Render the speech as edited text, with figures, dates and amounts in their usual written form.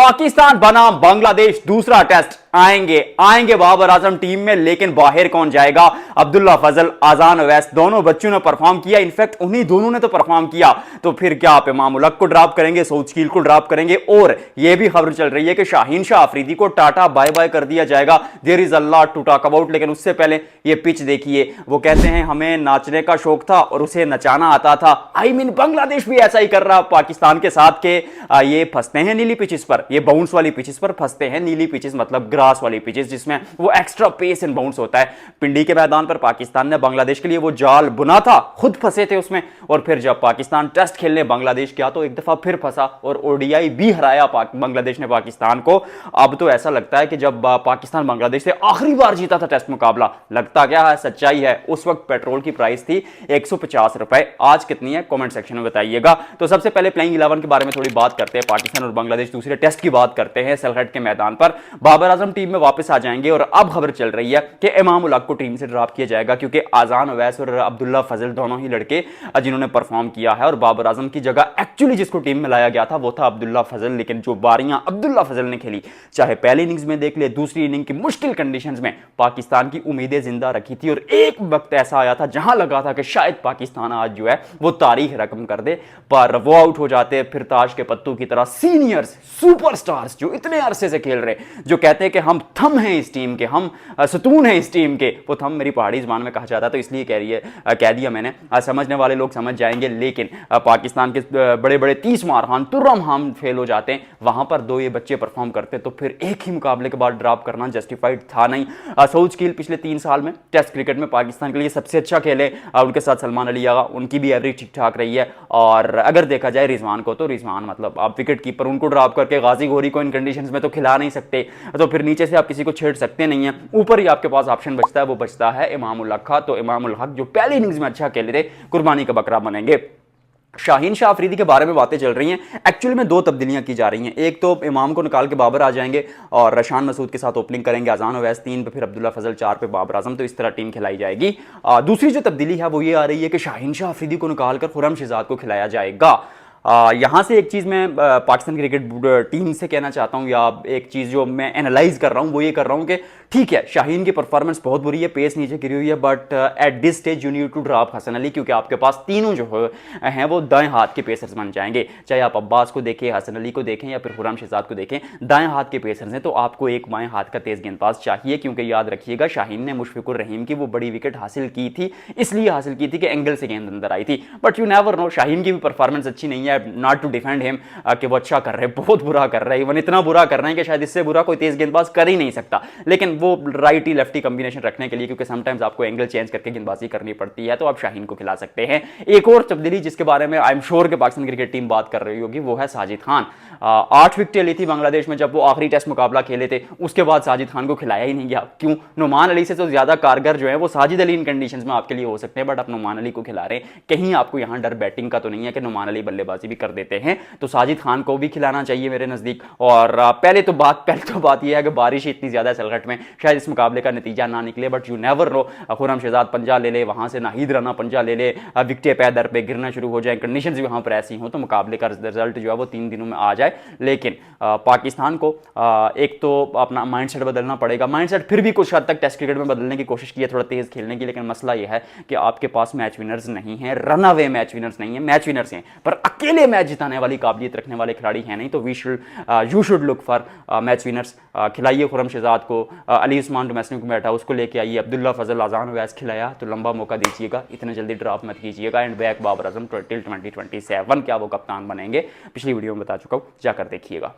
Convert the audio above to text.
पाकिस्तान बनाम बांग्लादेश दूसरा टेस्ट आएंगे बाबर आजम टीम में, लेकिन बाहर कौन जाएगा? अब्दुल्ला फजल, अजान अवैस दोनों बच्चों ने परफॉर्म किया। इनफैक्ट उन्हीं दोनों ने तो परफॉर्म किया। तो फिर क्या आप इमाम उल हक को ड्रॉप करेंगे, सऊद शकील को ड्रॉप करेंगे? और यह भी खबर चल रही है कि शाहीन शाह अफरीदी को टाटा बाय बाय कर दिया जाएगा। There is a lot to talk about. लेकिन उससे पहले यह पिच देखिए। वो कहते हैं हमें नाचने का शौक था और उसे नचाना आता था। आई मीन बांग्लादेश भी ऐसा ही कर रहा पाकिस्तान के साथ के ये फंसते हैं नीली पिचेस पर, ये बाउंस वाली पिचेस पर फंसते हैं। नीली पिचेस मतलब ग्रास वाली पिचेस जिसमें वो एक्स्ट्रा पेस एंड बाउंस होता है। पिंडी के मैदान पर पाकिस्तान ने बांग्लादेश के लिए वो जाल बुना था, खुद फंसे थे उसमें। और फिर जब पाकिस्तान टेस्ट खेलने बांग्लादेश गया तो एक दफा फिर फंसा और ओडीआई भी हराया बांग्लादेश ने पाकिस्तान को। अब तो ऐसा लगता है कि जब पाकिस्तान बांग्लादेश से आखिरी बार जीता था टेस्ट मुकाबला, लगता क्या है सच्चाई है, उस वक्त पेट्रोल की प्राइस थी 150 रुपए। आज कितनी है कमेंट सेक्शन में बताइएगा। तो सबसे पहले प्लेइंग 11 के बारे में थोड़ी बात करते हैं। पाकिस्तान और बांग्लादेश दूसरे टेस्ट की बात करते हैं। सलहट के मैदान पर बाबर आजम टीम में वापस आ जाएंगे और अब खबर चल रही है कि इमाम उल हक को टीम से ड्रॉप किया जाएगा, क्योंकि आजान अवैस और अब्दुल्ला फजल दोनों ही लड़के जिन्होंने परफॉर्म किया है। और बाबर आजम की जगह एक्चुअली जिसको टीम में लाया गया था वो था अब्दुल्ला फजल। लेकिन जो बारियां अब्दुल्ला फजल ने खेली, चाहे पहली इनिंग्स में देख ले, दूसरी इनिंग की मुश्किल कंडीशंस में पाकिस्तान की उम्मीदें जिंदा रखी थी। और एक वक्त ऐसा आया था जहां लगा था कि शायद पाकिस्तान आज जो है वो तारीख रकम कर दे, पर वो आउट हो जाते। फिर ताश के पत्तों की तरह सीनियर्स, सुपरस्टार्स जो इतने अरसे से खेल रहे, जो कहते हैं कि हम थम हैं इस टीम के, हम सतून हैं इस टीम के, वो थम मेरी पहाड़ी ज़बान में कहा जाता है तो इसलिए कह दिया मैंने। समझने वाले लोग समझ जाएंगे। लेकिन पाकिस्तान के बड़े बड़े 30 मारहान तुर्रम हम फेल हो जाते हैं, वहां पर दो ये बच्चे परफॉर्म करते तो फिर एक ही मुकाबले के बाद ड्रॉप करना जस्टिफाइड था नहीं। सऊद शकील पिछले 3 साल में टेस्ट क्रिकेट में पाकिस्तान के लिए सबसे अच्छा खेले। उनके साथ सलमान अली आगा, उनकी भी एवरेज ठीक ठाक रही है। और अगर देखा जाए रिजवान को, तो रिजवान मतलब आप विकेट कीपर, उनको ड्रॉप करके गाजी गोरी को इन कंडीशंस में तो खिला नहीं सकते, तो फिर नीचे से आप किसी को छेड़ सकते नहीं है। ऊपर ही आपके पास ऑप्शन बचता है, वो बचता है इमाम उल हक का। तो इमाम उल हक जो पहली इनिंग्स में अच्छा खेले थे, कुर्बानी का बकरा बनेंगे। शाहीन शाह अफरीदी के बारे में बातें चल रही हैं। एक्चुअली में 2 तब्दीलियां की जा रही हैं। एक तो इमाम को निकाल के बाबर आ जाएंगे और रशान मसूद के साथ ओपनिंग करेंगे। अजान अवैस 3 पे, फिर अब्दुल्ला फजल 4 पे बाबर आजम। तो इस तरह टीम खिलाई जाएगी। दूसरी जो तब्दीली है वो ये आ रही है कि शाहीन शाह अफरीदी को निकालकर खुर्रम शहजाद को खिलाया जाएगा। यहां से एक चीज़ मैं पाकिस्तान क्रिकेट टीम से कहना चाहता हूं, या एक चीज़ जो मैं एनालाइज कर रहा हूं वो ये कर रहा हूं कि ठीक है, शाहीन की परफॉर्मेंस बहुत बुरी है, पेस नीचे गिरी हुई है, but at this stage you need to drop Hasan Ali, क्योंकि आपके पास तीनों जो हैं वो दाएं हाथ के पेसर्स बन जाएंगे। चाहे आप अब्बास को देखें, हसन अली को देखें या फिर खुर्रम शहजाद को देखें, दाएं हाथ के पेसर्स हैं। तो आपको एक बाएं हाथ का तेज गेंदबाज चाहिए, क्योंकि याद रखिएगा शाहीन ने मुशफिकुर रहीम की वो बड़ी विकेट हासिल की थी, इसलिए हासिल की थी कि एंगल से गेंद अंदर आई थी। But you never no, Shaheen की भी परफॉर्मेंस अच्छी नहीं है। नॉट टू डिफेंड हिम कि वो अच्छा कर रहे हैं, बहुत बुरा कर रहे हैं। इवन इतना बुरा कर रहे हैं कि शायद इससे बुरा कोई तेज गेंदबाज कर ही नहीं सकता। लेकिन वो राइट लेफ्टी कॉम्बिनेशन रखने के लिए, क्योंकि समटाइम्स आपको एंगल चेंज करके गेंदबाजी करनी पड़ती है, तो आप शाहीन को खिला सकते हैं। एक और तब्दीली जिसके बारे में आई एम श्योर कि पाकिस्तान क्रिकेट टीम बात कर रही होगी, वो है साजिद खान। 8 विकेटें ली थी बांग्लादेश में जब वो आखिरी टेस्ट मुकाबला खेले थे, उसके बाद साजिद खान को खिलाया ही नहीं गया। क्यों? नुमान अली से तो ज्यादा कारगर जो है वो साजिद अली इन कंडीशंस में आपके लिए हो सकते हैं, बट आप नुमान अली को खिला रहे हैं। कहीं आपको यहां डर बैटिंग का तो नहीं है कि नुमान अली बल्लेबाजी भी कर देते हैं? तो साजिद खान को भी खिलाना चाहिए मेरे नजदीक। और पहले तो बात यह है कि बारिश इतनी ज्यादा सलगट में, शायद इस मुकाबले का नतीजा ना निकले, but you never know. Khurram Shahzad पंजा ले ले, वहां से नाहिद राना पंजा ले ले, विकेटें पैदर पे गिरना शुरू हो जाए, कंडीशंस भी वहां पर ऐसी हो, तो मुकाबले का रिजल्ट जो है वो 3 दिनों में आ जाए। लेकिन पाकिस्तान को एक तो अपना माइंडसेट बदलना पड़ेगा। माइंडसेट फिर भी कुछ हद तक टेस्ट क्रिकेट में बदलने की कोशिश की है, थोड़ा तेज खेलने की, लेकिन मसला यह है कि आपके पास मैच विनर्स नहीं है, रन अवे मैच विनर्स नहीं है। मैच विनर्स हैं पर अकेले मैच जिताने वाली काबिलियत रखने वाले खिलाड़ी हैं नहीं। तो you should look for match winners. खिलाइए खुर्रम शहजाद को, अली उस्मान डोमेस्टिक में बैठा उसको लेके आइए, अब्दुल्ला फजल, अजान अवैस खिलाया तो लंबा मौका दीजिएगा, इतने जल्दी ड्रॉप मत कीजिएगा। And back Babar Azam till 2027 क्या वो कप्तान बनेंगे? पिछली वीडियो में बता चुका हूं, जाकर देखिएगा।